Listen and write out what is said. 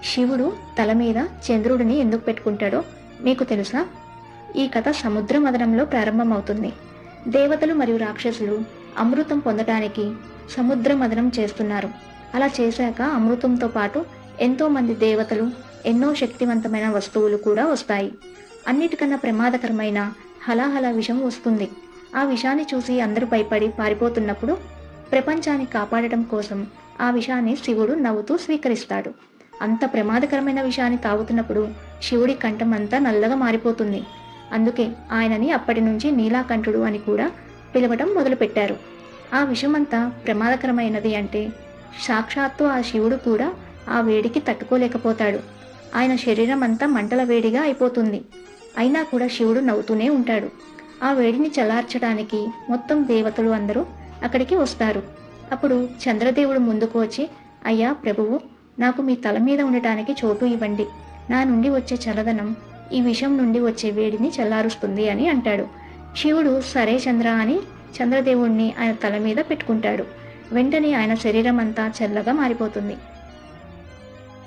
శివుడు తల మీద చంద్రుడిని ఎందుకు పెట్టుకుంటాడో మీకు తెలుసా? ఈ కథ సముద్ర మథనంలో ప్రారంభమవుతుంది. దేవతలు మరియు రాక్షసులు అమృతం పొందటానికి సముద్ర మథనం చేస్తున్నారు. అలా చేశాక అమృతంతో పాటు ఎంతో మంది దేవతలు, ఎన్నో శక్తివంతమైన వస్తువులు కూడా వస్తాయి. అన్నిటికన్నా ప్రమాదకరమైన హలాహల విషం వస్తుంది. ఆ విషాన్ని చూసి అందరూ భయపడి పారిపోతున్నప్పుడు ప్రపంచాన్ని కాపాడటం కోసం ఆ విషాన్ని శివుడు నవ్వుతూ స్వీకరిస్తాడు. అంత ప్రమాదకరమైన విషాన్ని తాగుతున్నప్పుడు శివుడి కంఠం అంతా నల్లగా మారిపోతుంది. అందుకే ఆయనని అప్పటి నుంచి నీలాకంఠుడు అని కూడా పిలవటం మొదలుపెట్టారు. ఆ విషమంతా ప్రమాదకరమైనది అంటే సాక్షాత్తు ఆ శివుడు కూడా ఆ వేడికి తట్టుకోలేకపోతాడు. ఆయన శరీరం అంతా మంటల వేడిగా అయిపోతుంది. అయినా కూడా శివుడు నవ్వుతూనే ఉంటాడు. ఆ వేడిని చల్లార్చడానికి మొత్తం దేవతలు అందరూ అక్కడికి వస్తారు. అప్పుడు చంద్రదేవుడు ముందుకు వచ్చి, అయ్యా ప్రభువు, నాకు మీ తల మీద ఉండటానికి చోటు ఇవ్వండి. నా నుండి వచ్చే చల్లదనం ఈ విషం నుండి వచ్చే వేడిని చల్లారుస్తుంది అని అంటాడు. శివుడు సరే చంద్ర అని చంద్రదేవుణ్ణి ఆయన తల మీద పెట్టుకుంటాడు. వెంటనే ఆయన శరీరం అంతా చల్లగా మారిపోతుంది.